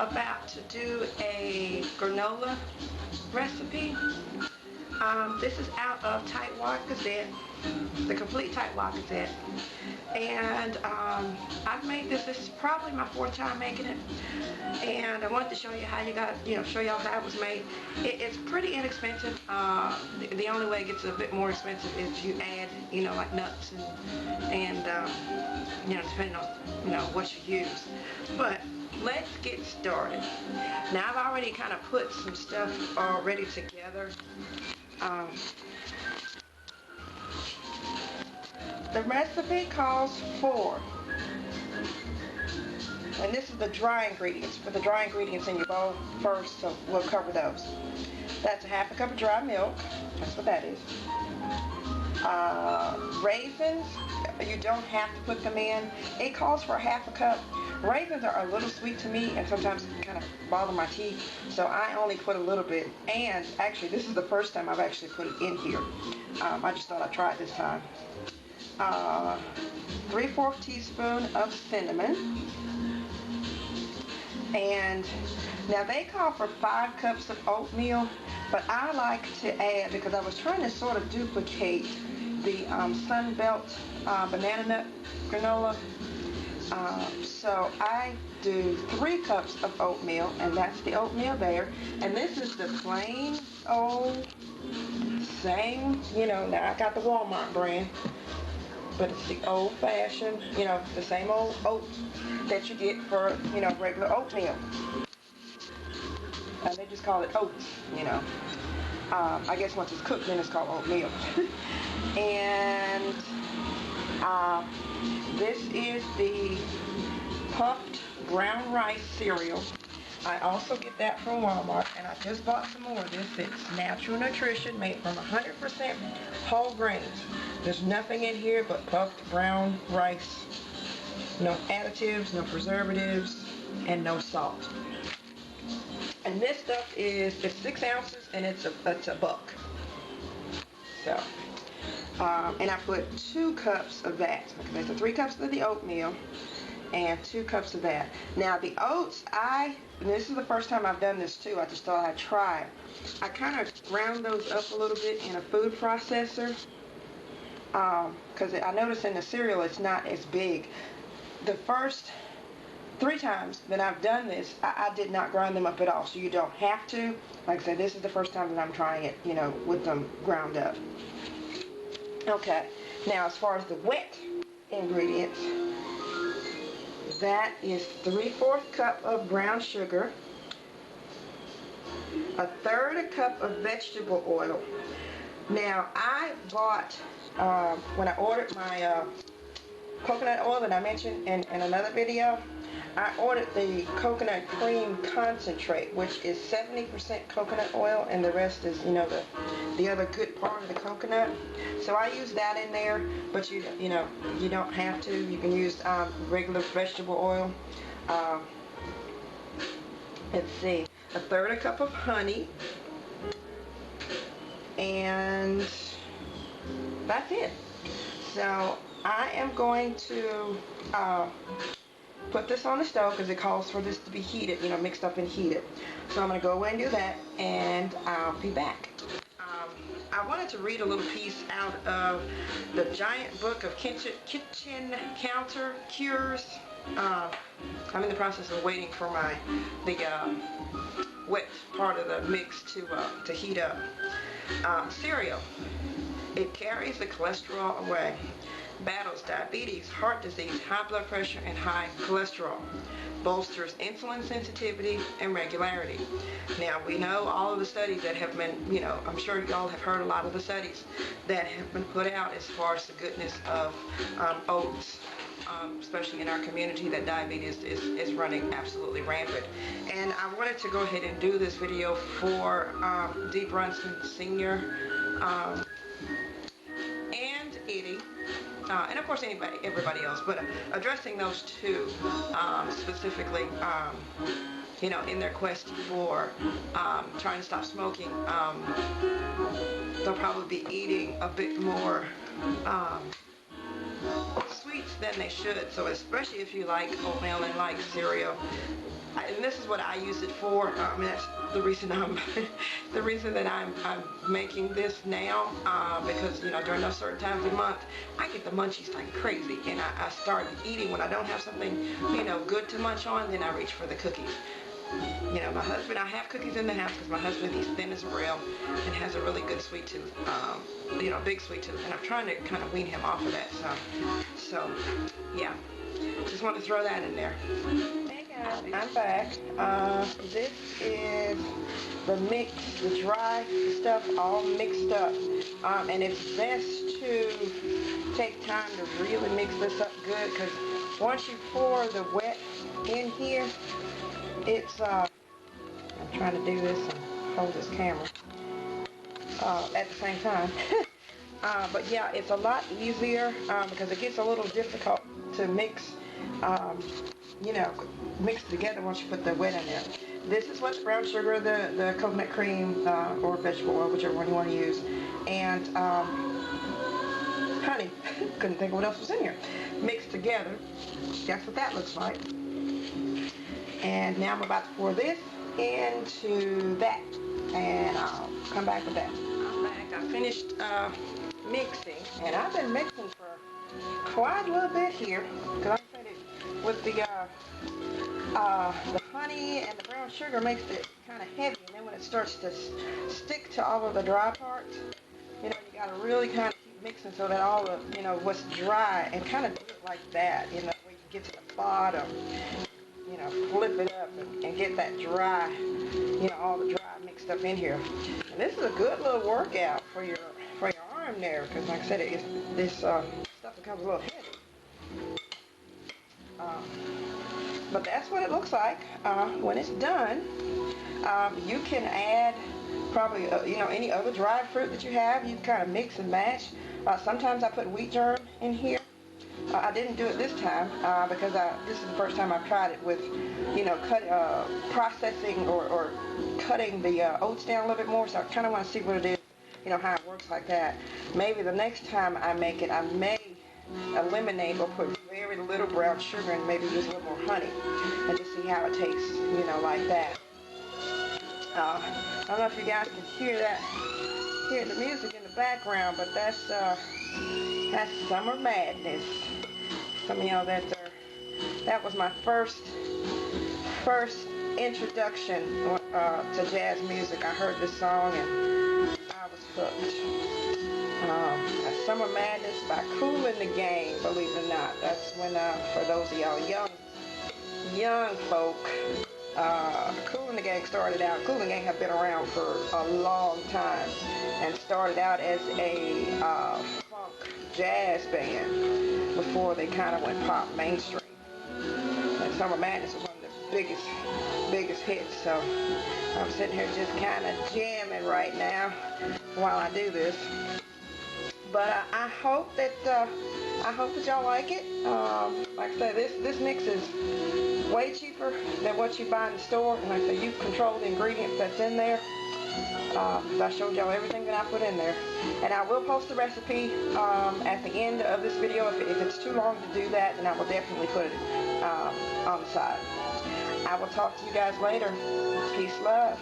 about to do a granola recipe. This is out of Tightwad Gazette, the Complete Tightwad Gazette. And I've made this. This is probably my 4th time making it. And I wanted to show you how show y'all how it was made. It's pretty inexpensive. The only way it gets a bit more expensive is you add, like nuts and depending on, what you use. But let's get started. Now I've already kind of put some stuff already together. The recipe calls for, and this is the dry ingredients. Put the dry ingredients in your bowl first, so we'll cover those. That's a 1/2 cup of dry milk. That's what that is. Raisins, you don't have to put them in. It calls for 1/2 cup. Raisins are a little sweet to me, and sometimes it kind of bother my teeth, so I only put a little bit. And actually, this is the first time I've actually put it in here. I just thought I'd try it this time. 3/4 teaspoon of cinnamon. And now they call for 5 cups of oatmeal, but I like to add, because I was trying to sort of duplicate the Sunbelt banana nut granola. So I do 3 cups of oatmeal, and that's the oatmeal there. And this is the plain old same, now I got the Walmart brand, but it's the old-fashioned, the same old oats that you get for, regular oatmeal. And they just call it oats, I guess once it's cooked, then it's called oatmeal. And this is the puffed brown rice cereal. I also get that from Walmart, and I just bought some more of this. It's natural nutrition, made from 100% whole grains. There's nothing in here but puffed brown rice. No additives, no preservatives, and no salt. And this stuff it's 6 ounces, and it's a $1. So, and I put 2 cups of that. Okay, there's the 3 cups of the oatmeal and 2 cups of that. Now the oats, and this is the first time I've done this too. I just thought I'd try it. I kind of ground those up a little bit in a food processor, because I noticed in the cereal it's not as big. The first 3 times that I've done this, I did not grind them up at all, so you don't have to. Like I said, this is the first time that I'm trying it, with them ground up. Okay, now as far as the wet ingredients, that is 3/4 cup of brown sugar, 1/3 cup of vegetable oil. Now I bought, when I ordered my coconut oil that I mentioned in another video, I ordered the coconut cream concentrate, which is 70% coconut oil, and the rest is, the other good part of the coconut. So I use that in there, but you don't have to. You can use regular vegetable oil. Let's see, 1/3 cup of honey, and that's it. So I am going to put this on the stove, because it calls for this to be heated, mixed up and heated. So I'm going to go away and do that, and I'll be back. I wanted to read a little piece out of the giant book of kitchen counter cures. I'm in the process of waiting for the wet part of the mix to heat up. Cereal. It carries the cholesterol away. Battles diabetes, heart disease, high blood pressure, and high cholesterol. Bolsters insulin sensitivity and regularity. Now, we know all of the studies that have been, I'm sure y'all have heard a lot of the studies that have been put out as far as the goodness of oats, especially in our community, that diabetes is running absolutely rampant. And I wanted to go ahead and do this video for Dee Brunson Sr. And Edie. And of course everybody else, but addressing those two specifically, in their quest for trying to stop smoking. They'll probably be eating a bit more sweets than they should. So especially if you like oatmeal and like cereal, and this is what I use it for. I mean, that's the reason the reason that I'm making this now, because during those certain times of the month, I get the munchies like crazy, and I start eating when I don't have something good to munch on. Then I reach for the cookies. My husband, I have cookies in the house because my husband, he's thin as a rail and has a really good sweet tooth, big sweet tooth, and I'm trying to kind of wean him off of that. So yeah, just want to throw that in there. I'm back. This is the mix, the dry stuff all mixed up. And it's best to take time to really mix this up good, because once you pour the wet in here, it's, I'm trying to do this and hold this camera at the same time. But yeah, it's a lot easier because it gets a little difficult to mix mixed together once you put the wet in there. This is what's brown sugar, the coconut cream, or vegetable oil, whichever one you want to use, and honey. Couldn't think of what else was in here. Mixed together. That's what that looks like. And now I'm about to pour this into that, and I'll come back with that. I'm back. I finished mixing, and I've been mixing for quite a little bit here, because I said it with the honey and the brown sugar makes it kind of heavy, and then when it starts to stick to all of the dry parts, you got to really kind of keep mixing so that all of what's dry, and kind of do it like that, where you get to the bottom, flip it up and get that dry, all the dry mixed up in here. And this is a good little workout for your arm there, because like I said, this stuff becomes a little heavy. But that's what it looks like when it's done. You can add probably any other dried fruit that you have. You kind of mix and match. Sometimes I put wheat germ in here. I didn't do it this time because this is the first time I've tried it with processing or cutting the oats down a little bit more. So I kind of want to see what it is, how it works like that. Maybe the next time I make it, I may eliminate or put very little brown sugar and maybe use a little more honey, and just see how it tastes, like that. I don't know if you guys can hear the music in the background, but that's Summer Madness. Some of y'all that was my first introduction to jazz music. I heard this song and I was hooked. Summer Madness by Kool and the Gang, believe it or not. That's when, for those of y'all young folk, Kool and the Gang started out. Kool and the Gang have been around for a long time and started out as a funk jazz band before they kind of went pop mainstream. And Summer Madness was one of the biggest hits. So I'm sitting here just kind of jamming right now while I do this. But I hope that y'all like it. Like I said, this mix is way cheaper than what you buy in the store. And like I said, you control the ingredients that's in there. Because I showed y'all everything that I put in there. And I will post the recipe at the end of this video. If it's too long to do that, then I will definitely put it on the side. I will talk to you guys later. Peace, love.